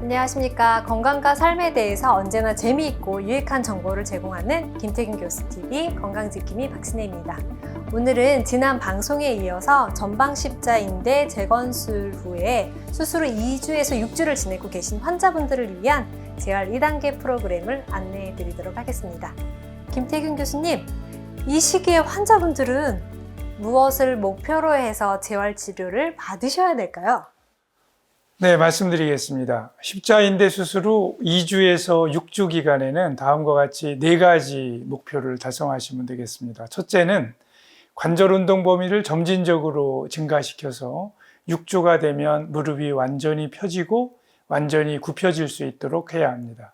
안녕하십니까. 건강과 삶에 대해서 언제나 재미있고 유익한 정보를 제공하는 김태균 교수TV 건강지킴이 박신혜입니다. 오늘은 지난 방송에 이어서 전방십자인대 재건술 후에 수술 후 2주에서 6주를 지내고 계신 환자분들을 위한 재활 2단계 프로그램을 안내해 드리도록 하겠습니다. 김태균 교수님, 이 시기에 환자분들은 무엇을 목표로 해서 재활 치료를 받으셔야 될까요? 네, 말씀드리겠습니다. 십자인대 수술 후 2주에서 6주 기간에는 다음과 같이 4가지 목표를 달성하시면 되겠습니다. 첫째는 관절 운동 범위를 점진적으로 증가시켜서 6주가 되면 무릎이 완전히 펴지고 완전히 굽혀질 수 있도록 해야 합니다.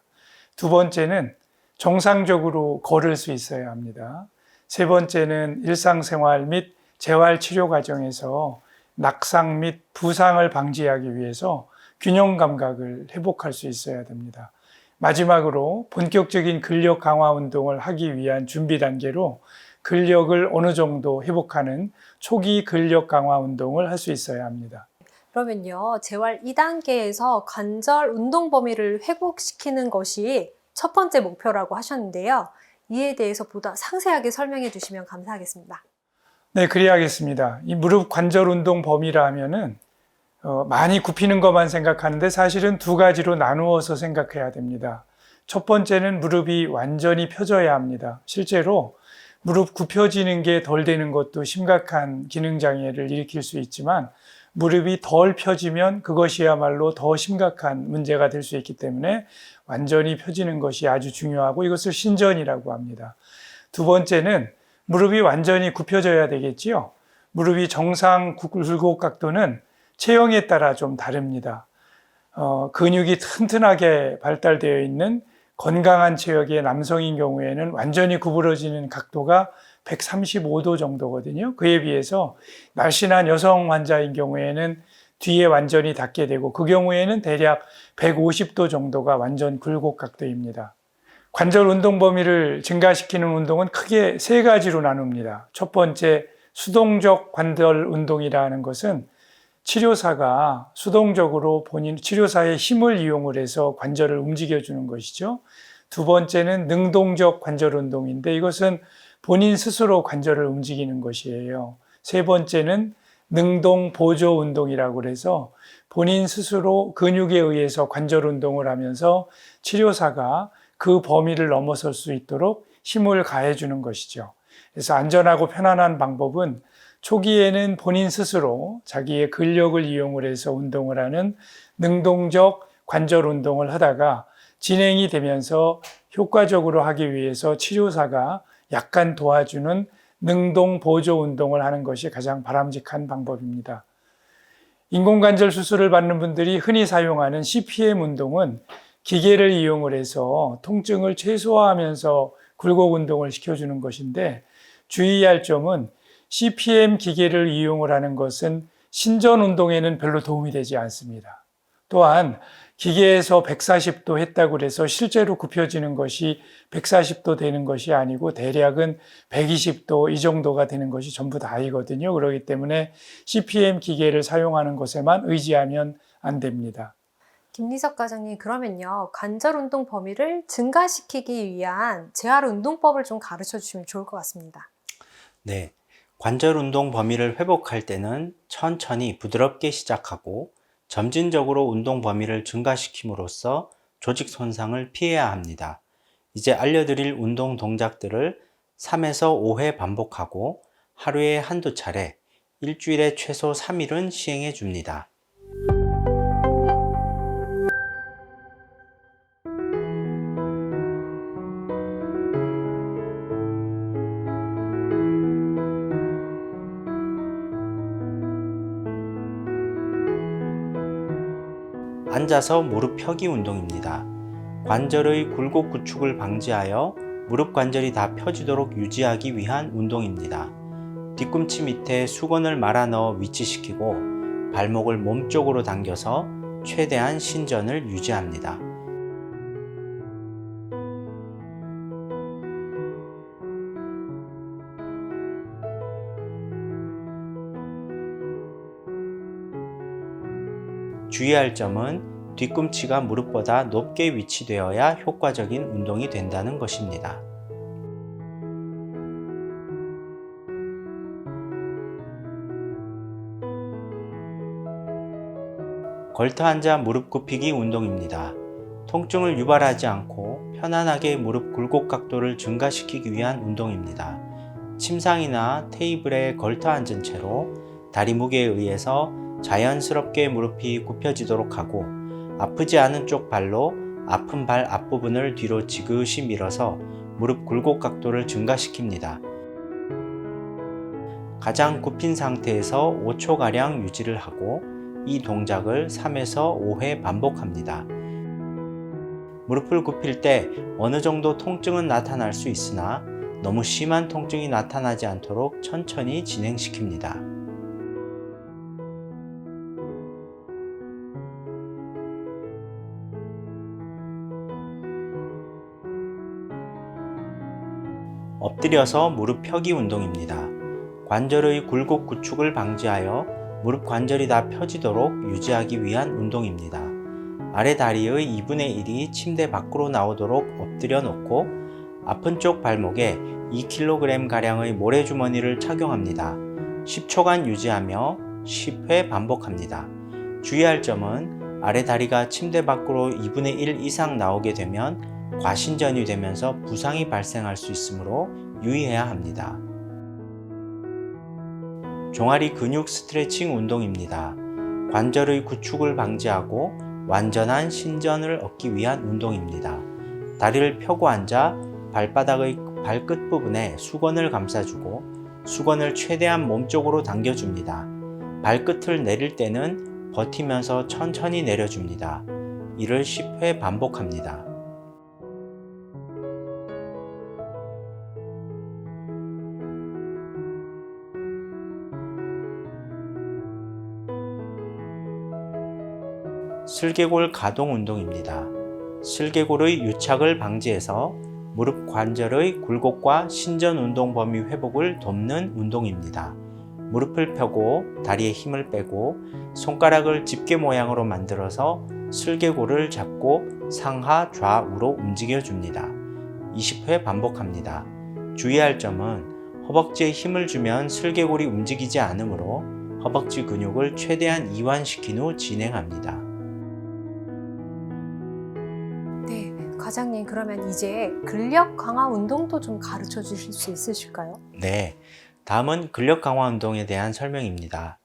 두 번째는 정상적으로 걸을 수 있어야 합니다. 세 번째는 일상생활 및 재활치료 과정에서 낙상 및 부상을 방지하기 위해서 균형 감각을 회복할 수 있어야 됩니다. 마지막으로 본격적인 근력 강화 운동을 하기 위한 준비 단계로 근력을 어느 정도 회복하는 초기 근력 강화 운동을 할 수 있어야 합니다. 그러면요, 재활 2단계에서 관절 운동 범위를 회복시키는 것이 첫 번째 목표라고 하셨는데요. 이에 대해서 보다 상세하게 설명해 주시면 감사하겠습니다. 네, 그래야겠습니다. 이 무릎 관절 운동 범위라 하면은 많이 굽히는 것만 생각하는데 사실은 2가지로 나누어서 생각해야 됩니다. 첫 번째는 무릎이 완전히 펴져야 합니다. 실제로 무릎 굽혀지는 게 덜 되는 것도 심각한 기능장애를 일으킬 수 있지만 무릎이 덜 펴지면 그것이야말로 더 심각한 문제가 될 수 있기 때문에 완전히 펴지는 것이 아주 중요하고 이것을 신전이라고 합니다. 두 번째는 무릎이 완전히 굽혀져야 되겠지요. 무릎이 정상 굴곡 각도는 체형에 따라 좀 다릅니다. 근육이 튼튼하게 발달되어 있는 건강한 체형의 남성인 경우에는 완전히 구부러지는 각도가 135도 정도거든요. 그에 비해서 날씬한 여성 환자인 경우에는 뒤에 완전히 닿게 되고 그 경우에는 대략 150도 정도가 완전 굴곡 각도입니다. 관절 운동 범위를 증가시키는 운동은 크게 3가지로 나눕니다. 첫 번째, 수동적 관절 운동이라는 것은 치료사가 수동적으로 본인 치료사의 힘을 이용을 해서 관절을 움직여주는 것이죠. 두 번째는 능동적 관절 운동인데 이것은 본인 스스로 관절을 움직이는 것이에요. 세 번째는 능동 보조 운동이라고 해서 본인 스스로 근육에 의해서 관절 운동을 하면서 치료사가 그 범위를 넘어설 수 있도록 힘을 가해주는 것이죠. 그래서 안전하고 편안한 방법은 초기에는 본인 스스로 자기의 근력을 이용을 해서 운동을 하는 능동적 관절 운동을 하다가 진행이 되면서 효과적으로 하기 위해서 치료사가 약간 도와주는 능동 보조 운동을 하는 것이 가장 바람직한 방법입니다. 인공관절 수술을 받는 분들이 흔히 사용하는 CPM 운동은 기계를 이용을 해서 통증을 최소화하면서 굴곡 운동을 시켜주는 것인데 주의할 점은 CPM 기계를 이용을 하는 것은 신전 운동에는 별로 도움이 되지 않습니다. 또한 기계에서 140도 했다고 해서 실제로 굽혀지는 것이 140도 되는 것이 아니고 대략은 120도 이 정도가 되는 것이 전부 다이거든요. 그렇기 때문에 CPM 기계를 사용하는 것에만 의지하면 안 됩니다. 김리석 과장님, 그러면요, 관절 운동 범위를 증가시키기 위한 재활 운동법을 좀 가르쳐 주시면 좋을 것 같습니다. 네, 관절 운동 범위를 회복할 때는 천천히 부드럽게 시작하고 점진적으로 운동 범위를 증가시킴으로써 조직 손상을 피해야 합니다. 이제 알려드릴 운동 동작들을 3에서 5회 반복하고 하루에 한두 차례, 일주일에 최소 3일은 시행해 줍니다. 앉아서 무릎 펴기 운동입니다. 관절의 굴곡 구축을 방지하여 무릎 관절이 다 펴지도록 유지하기 위한 운동입니다. 뒤꿈치 밑에 수건을 말아 넣어 위치시키고 발목을 몸쪽으로 당겨서 최대한 신전을 유지합니다. 주의할 점은 뒤꿈치가 무릎보다 높게 위치되어야 효과적인 운동이 된다는 것입니다. 걸터 앉아 무릎 굽히기 운동입니다. 통증을 유발하지 않고 편안하게 무릎 굴곡 각도를 증가시키기 위한 운동입니다. 침상이나 테이블에 걸터 앉은 채로 다리 무게에 의해서 자연스럽게 무릎이 굽혀지도록 하고 아프지 않은 쪽 발로 아픈 발 앞부분을 뒤로 지그시 밀어서 무릎 굴곡 각도를 증가시킵니다. 가장 굽힌 상태에서 5초가량 유지를 하고 이 동작을 3에서 5회 반복합니다. 무릎을 굽힐 때 어느 정도 통증은 나타날 수 있으나 너무 심한 통증이 나타나지 않도록 천천히 진행시킵니다. 엎드려서 무릎 펴기 운동입니다. 관절의 굴곡 구축을 방지하여 무릎 관절이 다 펴지도록 유지하기 위한 운동입니다. 아래 다리의 2분의 1이 침대 밖으로 나오도록 엎드려 놓고 아픈 쪽 발목에 2kg가량의 모래주머니를 착용합니다. 10초간 유지하며 10회 반복합니다. 주의할 점은 아래 다리가 침대 밖으로 2분의 1 이상 나오게 되면 과신전이 되면서 부상이 발생할 수 있으므로 유의해야 합니다. 종아리 근육 스트레칭 운동입니다. 관절의 구축을 방지하고 완전한 신전을 얻기 위한 운동입니다. 다리를 펴고 앉아 발바닥의 발끝 부분에 수건을 감싸주고 수건을 최대한 몸쪽으로 당겨줍니다. 발끝을 내릴 때는 버티면서 천천히 내려줍니다. 이를 10회 반복합니다. 슬개골 가동 운동입니다. 슬개골의 유착을 방지해서 무릎 관절의 굴곡과 신전 운동 범위 회복을 돕는 운동입니다. 무릎을 펴고 다리에 힘을 빼고 손가락을 집게 모양으로 만들어서 슬개골을 잡고 상하 좌우로 움직여 줍니다. 20회 반복합니다. 주의할 점은 허벅지에 힘을 주면 슬개골이 움직이지 않으므로 허벅지 근육을 최대한 이완시킨 후 진행합니다. 네, 과장님 그러면 이제 근력 강화 운동도 좀 가르쳐 주실 수 있으실까요? 네, 다음은 근력 강화 운동에 대한 설명입니다.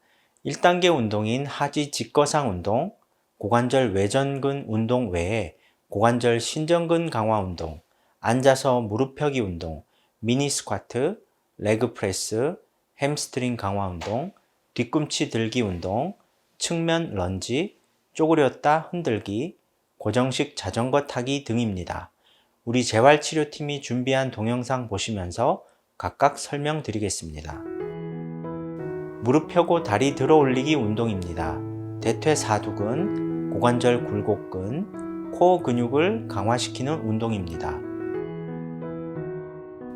1단계 운동인 하지 직거상 운동, 고관절 외전근 운동 외에 고관절 신전근 강화 운동, 앉아서 무릎 펴기 운동, 미니 스쿼트, 레그 프레스, 햄스트링 강화 운동, 뒤꿈치 들기 운동, 측면 런지, 쪼그렸다 흔들기, 고정식 자전거 타기 등입니다. 우리 재활치료팀이 준비한 동영상 보시면서 각각 설명드리겠습니다. 무릎 펴고 다리 들어 올리기 운동입니다. 대퇴사두근, 고관절 굴곡근, 코어 근육을 강화시키는 운동입니다.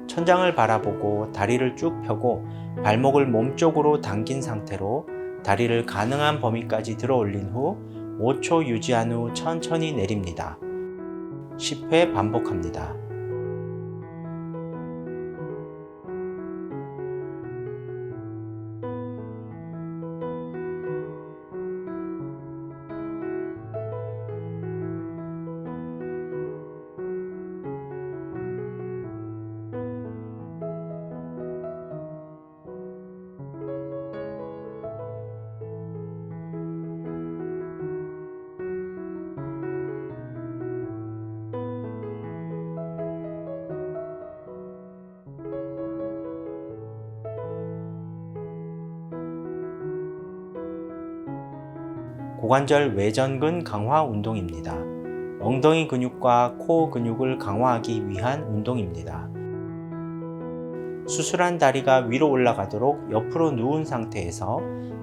천장을 바라보고 다리를 쭉 펴고 발목을 몸쪽으로 당긴 상태로 다리를 가능한 범위까지 들어 올린 후 5초 유지한 후 천천히 내립니다. 10회 반복합니다. 고관절 외전근 강화 운동입니다. 엉덩이 근육과 코어 근육을 강화하기 위한 운동입니다. 수술한 다리가 위로 올라가도록 옆으로 누운 상태에서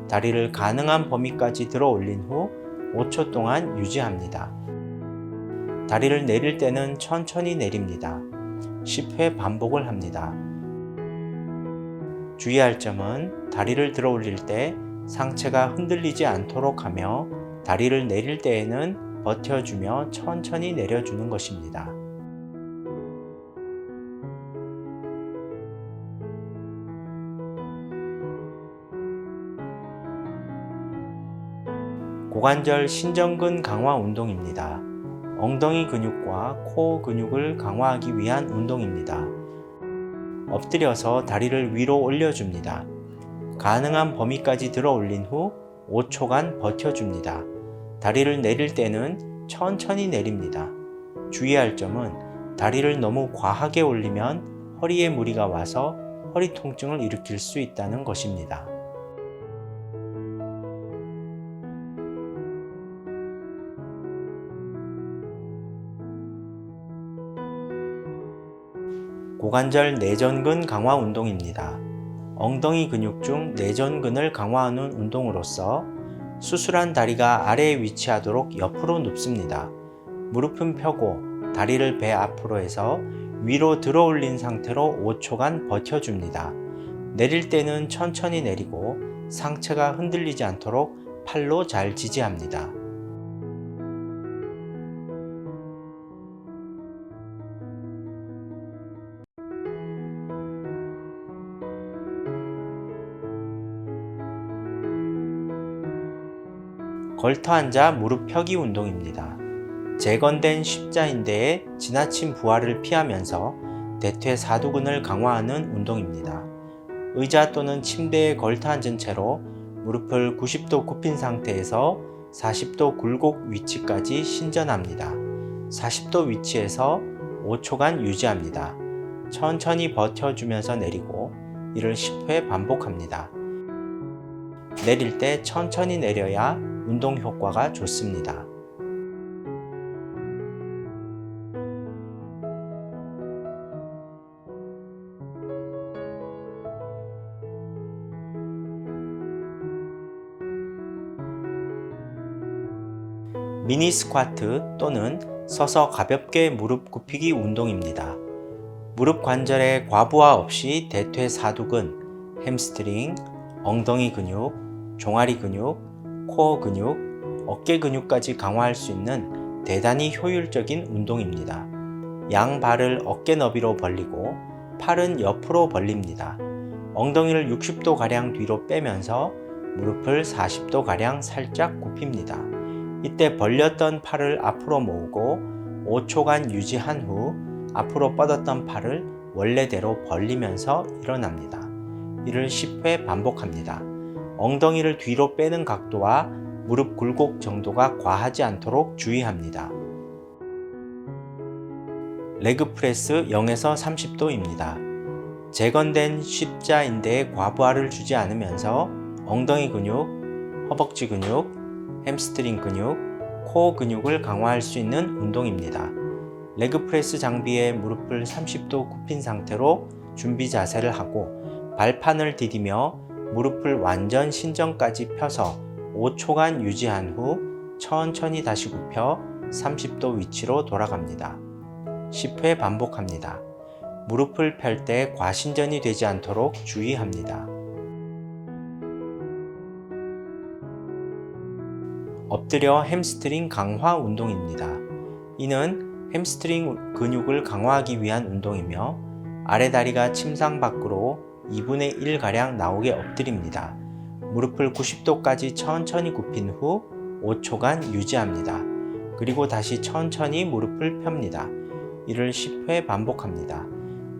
다리를 가능한 범위까지 들어 올린 후 5초 동안 유지합니다. 다리를 내릴 때는 천천히 내립니다. 10회 반복을 합니다. 주의할 점은 다리를 들어 올릴 때 상체가 흔들리지 않도록 하며 다리를 내릴 때에는 버텨주며 천천히 내려주는 것입니다. 고관절 신전근 강화 운동입니다. 엉덩이 근육과 코어 근육을 강화하기 위한 운동입니다. 엎드려서 다리를 위로 올려줍니다. 가능한 범위까지 들어 올린 후 5초간 버텨줍니다. 다리를 내릴 때는 천천히 내립니다. 주의할 점은 다리를 너무 과하게 올리면 허리에 무리가 와서 허리 통증을 일으킬 수 있다는 것입니다. 고관절 내전근 강화 운동입니다. 엉덩이 근육 중 내전근을 강화하는 운동으로서 수술한 다리가 아래에 위치하도록 옆으로 눕습니다. 무릎은 펴고 다리를 배 앞으로 해서 위로 들어 올린 상태로 5초간 버텨줍니다. 내릴 때는 천천히 내리고 상체가 흔들리지 않도록 팔로 잘 지지합니다. 걸터 앉아 무릎 펴기 운동입니다. 재건된 십자인대의 지나친 부하를 피하면서 대퇴사두근을 강화하는 운동입니다. 의자 또는 침대에 걸터 앉은 채로 무릎을 90도 굽힌 상태에서 40도 굴곡 위치까지 신전합니다. 40도 위치에서 5초간 유지합니다. 천천히 버텨주면서 내리고 이를 10회 반복합니다. 내릴 때 천천히 내려야 운동 효과가 좋습니다. 미니 스쿼트 또는 서서 가볍게 무릎 굽히기 운동입니다. 무릎 관절의 과부하 없이 대퇴사두근, 햄스트링, 엉덩이 근육, 종아리 근육, 코어 근육, 어깨 근육까지 강화할 수 있는 대단히 효율적인 운동입니다. 양발을 어깨 너비로 벌리고 팔은 옆으로 벌립니다. ong덩이를 60도가량 뒤로 빼면서 무릎을 40도가량 살짝 굽힙니다. 이때 벌렸던 팔을 앞으로 모으고 5초간 유지한 후 앞으로 뻗었던 팔을 원래대로 벌리면서 일어납니다. 이를 10회 반복합니다. 엉덩이를 뒤로 빼는 각도와 무릎 굴곡 정도가 과하지 않도록 주의합니다. 레그 프레스 0에서 30도입니다. 재건된 십자인대에 과부하를 주지 않으면서 엉덩이 근육, 허벅지 근육, 햄스트링 근육, 코어 근육을 강화할 수 있는 운동입니다. 레그 프레스 장비에 무릎을 30도 굽힌 상태로 준비 자세를 하고 발판을 디디며 무릎을 완전 신전까지 펴서 5초간 유지한 후 천천히 다시 굽혀 30도 위치로 돌아갑니다. 10회 반복합니다. 무릎을 펼 때 과신전이 되지 않도록 주의합니다. 엎드려 햄스트링 강화 운동입니다. 이는 햄스트링 근육을 강화하기 위한 운동이며 아래 다리가 침상 밖으로 2분의 1가량 나오게 엎드립니다. 무릎을 90도까지 천천히 굽힌 후 5초간 유지합니다. 그리고 다시 천천히 무릎을 펴니다. 이를 10회 반복합니다.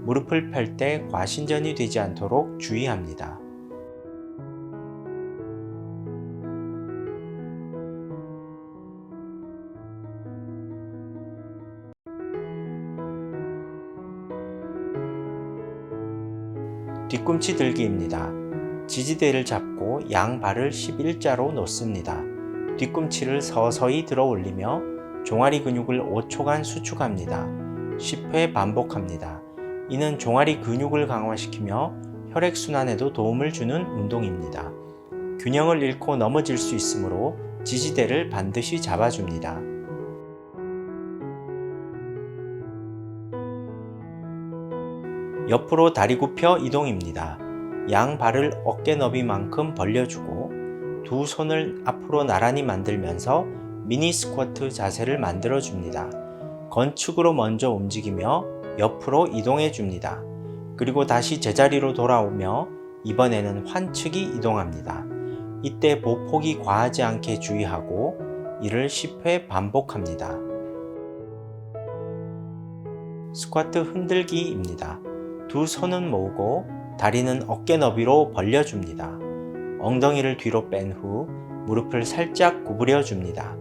무릎을 펼 때 과신전이 되지 않도록 주의합니다. 뒤꿈치 들기입니다. 지지대를 잡고 양발을 11자로 놓습니다. 뒤꿈치를 서서히 들어 올리며 종아리 근육을 5초간 수축합니다. 10회 반복합니다. 이는 종아리 근육을 강화시키며 혈액순환에도 도움을 주는 운동입니다. 균형을 잃고 넘어질 수 있으므로 지지대를 반드시 잡아줍니다. 옆으로 다리 굽혀 이동입니다. 양 발을 어깨 너비만큼 벌려주고 두 손을 앞으로 나란히 만들면서 미니 스쿼트 자세를 만들어 줍니다. 건축으로 먼저 움직이며 옆으로 이동해 줍니다. 그리고 다시 제자리로 돌아오며 이번에는 환측이 이동합니다. 이때 보폭이 과하지 않게 주의하고 이를 10회 반복합니다. 스쿼트 흔들기입니다. 두 손은 모으고 다리는 어깨 너비로 벌려줍니다. 엉덩이를 뒤로 뺀 후 무릎을 살짝 구부려 줍니다.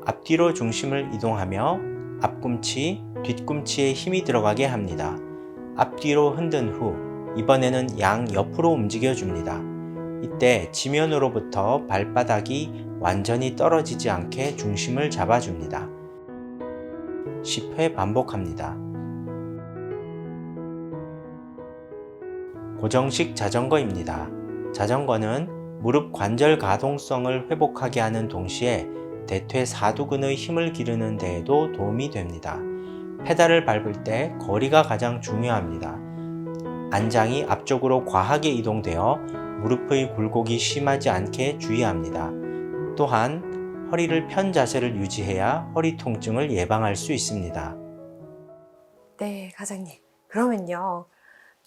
앞뒤로 중심을 이동하며 앞꿈치, 뒤꿈치에 힘이 들어가게 합니다. 앞뒤로 흔든 후 이번에는 양 옆으로 움직여 줍니다. 이때 지면으로부터 발바닥이 완전히 떨어지지 않게 중심을 잡아줍니다. 10회 반복합니다. 고정식 자전거입니다. 자전거는 무릎 관절 가동성을 회복하게 하는 동시에 대퇴사두근의 힘을 기르는 데에도 도움이 됩니다. 페달을 밟을 때 거리가 가장 중요합니다. 안장이 앞쪽으로 과하게 이동되어 무릎의 굴곡이 심하지 않게 주의합니다. 또한 허리를 편 자세를 유지해야 허리 통증을 예방할 수 있습니다. 네, 과장님. 그러면요.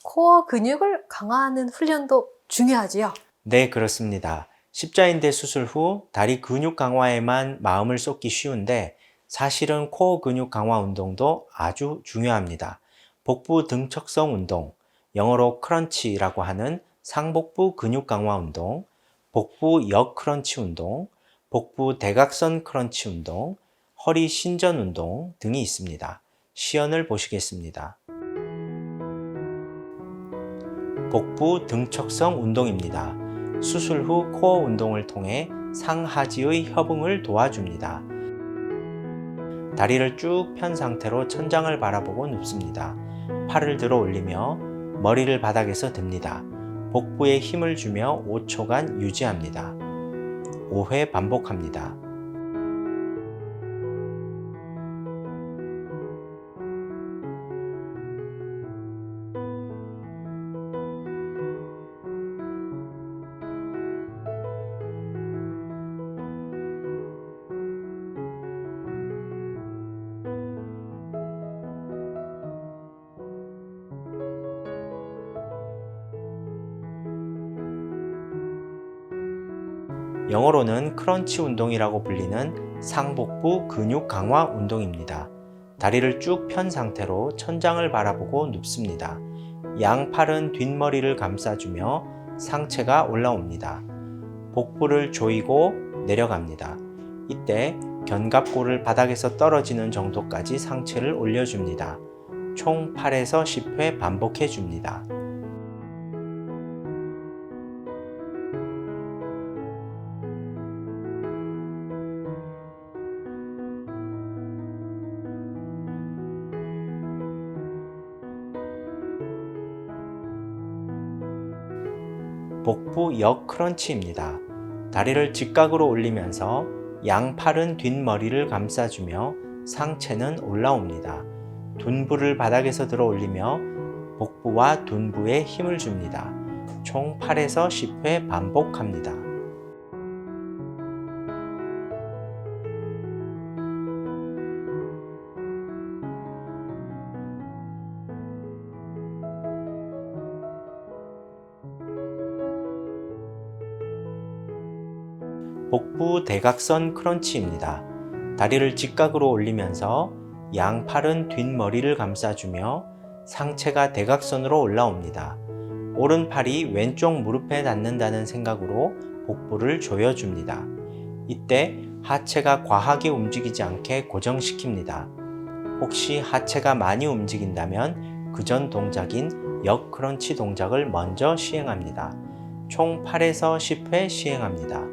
코어 근육을 강화하는 훈련도 중요하지요? 네, 그렇습니다. 십자인대 수술 후 다리 근육 강화에만 마음을 쏟기 쉬운데 사실은 코어 근육 강화 운동도 아주 중요합니다. 복부 등척성 운동, 영어로 크런치라고 하는 상복부 근육 강화 운동, 복부 역 크런치 운동, 복부 대각선 크런치 운동, 허리 신전 운동 등이 있습니다. 시연을 보시겠습니다. 복부 등척성 운동입니다. 수술 후 코어 운동을 통해 상하지의 협응을 도와줍니다. 다리를 쭉 편 상태로 천장을 바라보고 눕습니다. 팔을 들어 올리며 머리를 바닥에서 듭니다. 복부에 힘을 주며 5초간 유지합니다. 5회 반복합니다. 영어로는 크런치 운동이라고 불리는 상복부 근육 강화 운동입니다. 다리를 쭉 편 상태로 천장을 바라보고 눕습니다. 양팔은 뒷머리를 감싸주며 상체가 올라옵니다. 복부를 조이고 내려갑니다. 이때 견갑골을 바닥에서 떨어지는 정도까지 상체를 올려줍니다. 총 8에서 10회 반복해 줍니다. 복부 역 크런치입니다. 다리를 직각으로 올리면서 양팔은 뒷머리를 감싸주며 상체는 올라옵니다. 둔부를 바닥에서 들어 올리며 복부와 둔부에 힘을 줍니다. 총 8에서 10회 반복합니다. 복부 대각선 크런치입니다. 다리를 직각으로 올리면서 양팔은 뒷머리를 감싸주며 상체가 대각선으로 올라옵니다. 오른팔이 왼쪽 무릎에 닿는다는 생각으로 복부를 조여줍니다. 이때 하체가 과하게 움직이지 않게 고정시킵니다. 혹시 하체가 많이 움직인다면 그 전 동작인 역 크런치 동작을 먼저 시행합니다. 총 8에서 10회 시행합니다.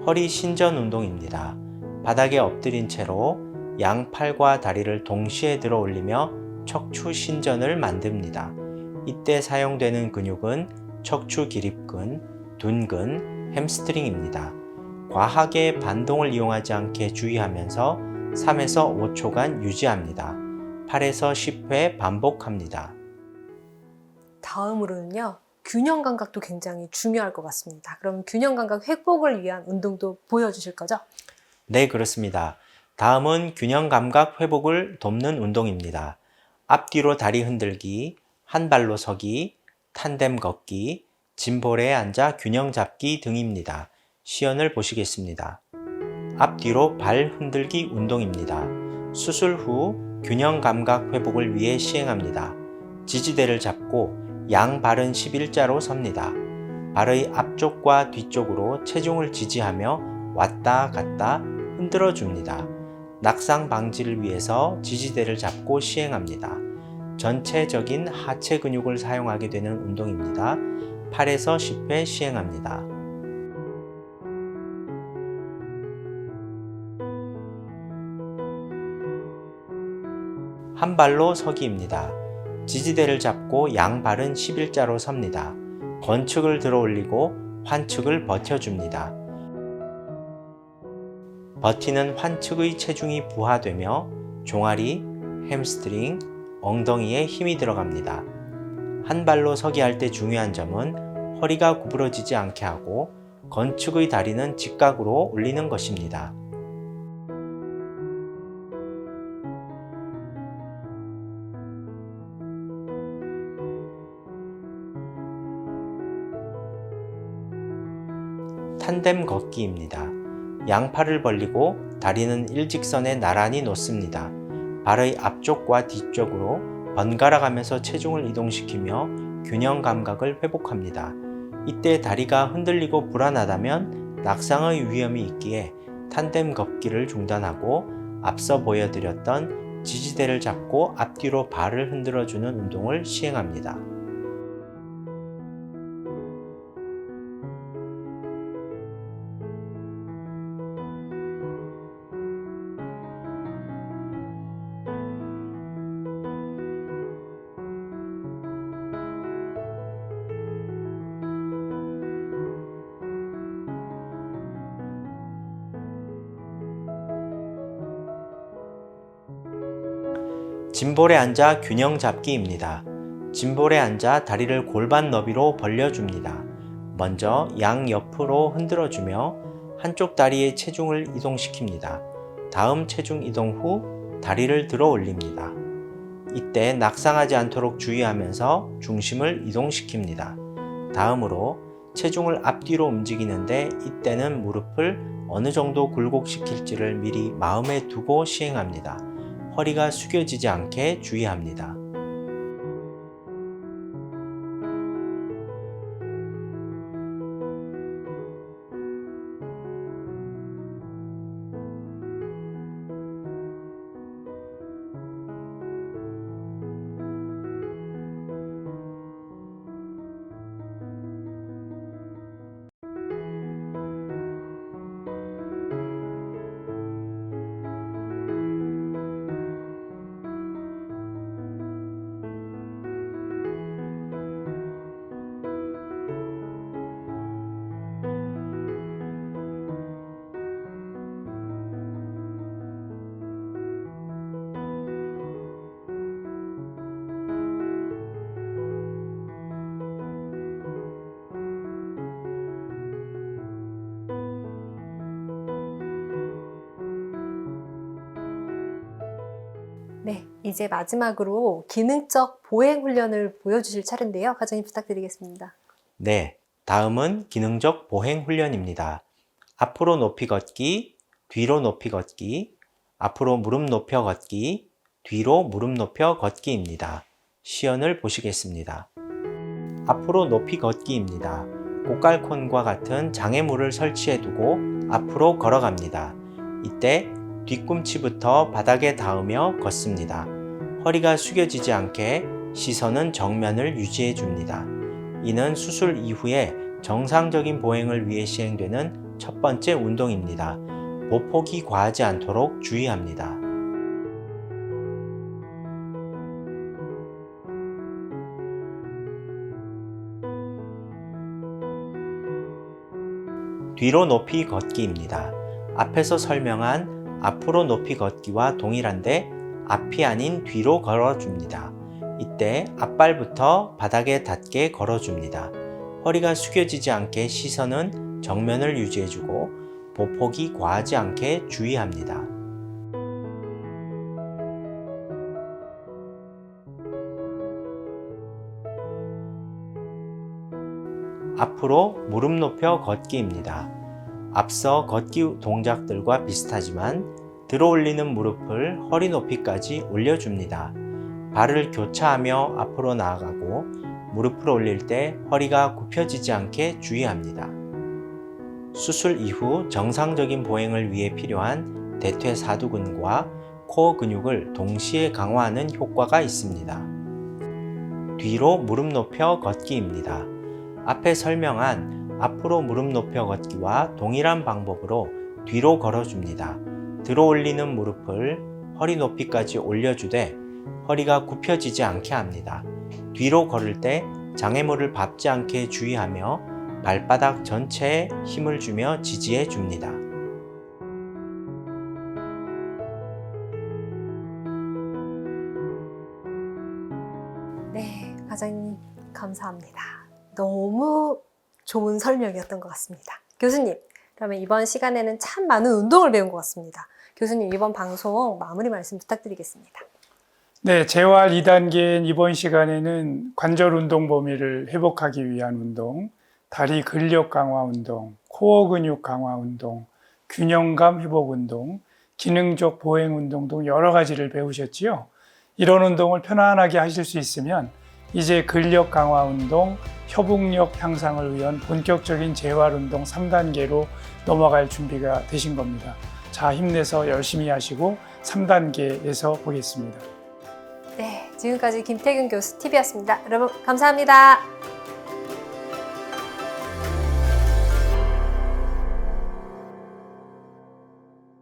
허리 신전 운동입니다. 바닥에 엎드린 채로 양팔과 다리를 동시에 들어 올리며 척추 신전을 만듭니다. 이때 사용되는 근육은 척추 기립근, 둔근, 햄스트링입니다. 과하게 반동을 이용하지 않게 주의하면서 3에서 5초간 유지합니다. 8에서 10회 반복합니다. 다음으로는요, 균형 감각도 굉장히 중요할 것 같습니다. 그럼 균형 감각 회복을 위한 운동도 보여주실 거죠? 네, 그렇습니다. 다음은 균형 감각 회복을 돕는 운동입니다. 앞뒤로 다리 흔들기, 한 발로 서기, 탄뎀 걷기, 짐볼에 앉아 균형 잡기 등입니다. 시연을 보시겠습니다. 앞뒤로 발 흔들기 운동입니다. 수술 후 균형 감각 회복을 위해 시행합니다. 지지대를 잡고 양 발은 11자로 섭니다. 발의 앞쪽과 뒤쪽으로 체중을 지지하며 왔다 갔다 흔들어 줍니다. 낙상 방지를 위해서 지지대를 잡고 시행합니다. 전체적인 하체 근육을 사용하게 되는 운동입니다. 8에서 10회 시행합니다. 한 발로 서기입니다. 지지대를 잡고 양 발은 11자로 섭니다. 건축을 들어 올리고 환축을 버텨줍니다. 버티는 환축의 체중이 부하되며 종아리, 햄스트링, 엉덩이에 힘이 들어갑니다. 한 발로 서기 할 때 중요한 점은 허리가 구부러지지 않게 하고 건축의 다리는 직각으로 올리는 것입니다. 탄뎀 걷기입니다. 양팔을 벌리고 다리는 일직선에 나란히 놓습니다. 발의 앞쪽과 뒤쪽으로 번갈아 가면서 체중을 이동시키며 균형 감각을 회복합니다. 이때 다리가 흔들리고 불안하다면 낙상의 위험이 있기에 탄뎀 걷기를 중단하고 앞서 보여드렸던 지지대를 잡고 앞뒤로 발을 흔들어주는 운동을 시행합니다. 짐볼에 앉아 균형 잡기입니다. 짐볼에 앉아 다리를 골반 너비로 벌려줍니다. 먼저 양 옆으로 흔들어주며 한쪽 다리의 체중을 이동시킵니다. 다음 체중 이동 후 다리를 들어 올립니다. 이때 낙상하지 않도록 주의하면서 중심을 이동시킵니다. 다음으로 체중을 앞뒤로 움직이는데 이때는 무릎을 어느 정도 굴곡시킬지를 미리 마음에 두고 시행합니다. 허리가 숙여지지 않게 주의합니다. 네, 이제 마지막으로 기능적 보행 훈련을 보여주실 차례인데요. 과장님 부탁드리겠습니다. 네, 다음은 기능적 보행 훈련입니다. 앞으로 높이 걷기, 뒤로 높이 걷기, 앞으로 무릎 높여 걷기, 뒤로 무릎 높여 걷기입니다. 시연을 보시겠습니다. 앞으로 높이 걷기입니다. 꽃갈콘과 같은 장애물을 설치해 두고 앞으로 걸어갑니다. 이때 뒤꿈치부터 바닥에 닿으며 걷습니다. 허리가 숙여지지 않게 시선은 정면을 유지해 줍니다. 이는 수술 이후에 정상적인 보행을 위해 시행되는 첫 번째 운동입니다. 보폭이 과하지 않도록 주의합니다. 뒤로 높이 걷기입니다. 앞에서 설명한 앞으로 높이 걷기와 동일한데 앞이 아닌 뒤로 걸어줍니다. 이때 때 앞발부터 바닥에 닿게 걸어줍니다. 허리가 숙여지지 않게 시선은 정면을 유지해주고 보폭이 과하지 않게 주의합니다. 앞으로 무릎 높여 걷기입니다. 앞서 걷기 동작들과 비슷하지만 들어 올리는 무릎을 허리 높이까지 올려줍니다. 발을 교차하며 앞으로 나아가고 무릎을 올릴 때 허리가 굽혀지지 않게 주의합니다. 수술 이후 정상적인 보행을 위해 필요한 대퇴사두근과 코어 근육을 동시에 강화하는 효과가 있습니다. 뒤로 무릎 높여 걷기입니다. 앞에 설명한 앞으로 무릎 높여 걷기와 동일한 방법으로 뒤로 걸어줍니다. 들어 올리는 무릎을 허리 높이까지 올려주되 허리가 굽혀지지 않게 합니다. 뒤로 걸을 때 장애물을 밟지 않게 주의하며 발바닥 전체에 힘을 주며 지지해 줍니다. 네, 과장님 감사합니다. 너무 좋은 설명이었던 것 같습니다. 교수님, 그러면 이번 시간에는 참 많은 운동을 배운 것 같습니다. 교수님, 이번 방송 마무리 말씀 부탁드리겠습니다. 네, 재활 2단계인 이번 시간에는 관절 운동 범위를 회복하기 위한 운동, 다리 근력 강화 운동, 코어 근육 강화 운동, 균형감 회복 운동, 기능적 보행 운동 등 여러 가지를 배우셨지요. 이런 운동을 편안하게 하실 수 있으면 이제 근력 강화 운동, 협응력 향상을 위한 본격적인 재활 운동 3단계로 넘어갈 준비가 되신 겁니다. 자, 힘내서 열심히 하시고 3단계에서 보겠습니다. 네, 지금까지 김태균 교수 TV였습니다. 여러분 감사합니다.